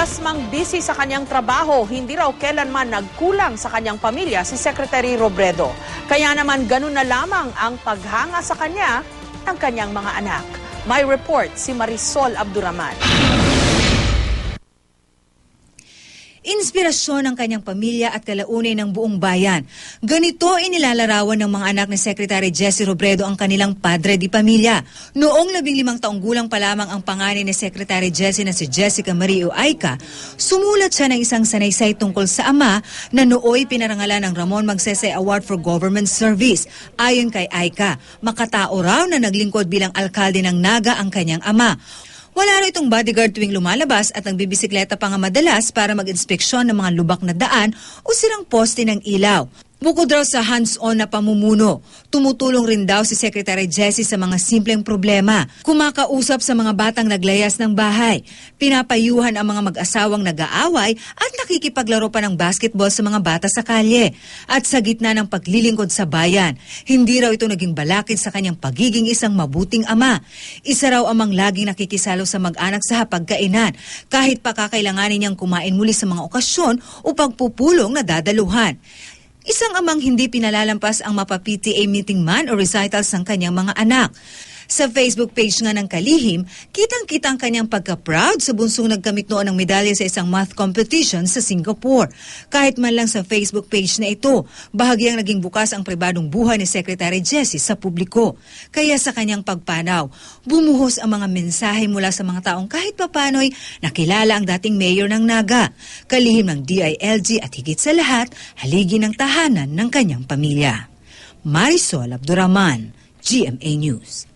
Madalas mang busy sa kanyang trabaho, hindi raw kailanman nagkulang sa kanyang pamilya si Secretary Robredo. Kaya naman ganun na lamang ang paghanga sa kanya ng kanyang mga anak. May report si Marisol Abduraman. Inspirasyon ng kanyang pamilya at kalaunan ng buong bayan. Ganito inilalarawan ng mga anak ni Secretary Jesse Robredo ang kanilang padre di pamilya. Noong 15 taong gulang pa lamang ang panganay ni Secretary Jesse na si Jessica Marie Aika, sumulat siya ng isang sanaysay tungkol sa ama na nooy pinarangalan ng Ramon Magsaysay Award for Government Service. Ayon kay Aika, makatao raw na naglingkod bilang alkalde ng Naga ang kanyang ama. Wala raw itong bodyguard tuwing lumalabas at nagbibisikleta pa nga madalas para mag-inspeksyon ng mga lubak na daan o sirang poste ng ilaw. Bukod raw sa hands-on na pamumuno, tumutulong rin daw si Secretary Jesse sa mga simpleng problema. Kumakausap sa mga batang naglayas ng bahay, pinapayuhan ang mga mag-asawang nag-aaway at nakikipaglaro pa ng basketball sa mga bata sa kalye. At sa gitna ng paglilingkod sa bayan, hindi raw ito naging balakid sa kanyang pagiging isang mabuting ama. Isa raw amang laging nakikisalo sa mag-anak sa hapagkainan, kahit pa kakailanganin niyang kumain muli sa mga okasyon o pagpupulong na dadaluhan. Isang amang hindi pinalalampas ang mapa-PTA meeting man o recitals ng kanyang mga anak. Sa Facebook page nga ng Kalihim, kitang-kita ang kanyang pagka-proud sa bunsong nagkamit noon ng medalya sa isang math competition sa Singapore. Kahit man lang sa Facebook page na ito, bahagyang naging bukas ang pribadong buhay ni Secretary Jesse sa publiko. Kaya sa kanyang pagpanaw, bumuhos ang mga mensahe mula sa mga taong kahit papano'y nakilala ang dating mayor ng Naga, kalihim ng DILG at higit sa lahat, haligi ng tahanan ng kanyang pamilya. Marisol Abduraman, GMA News.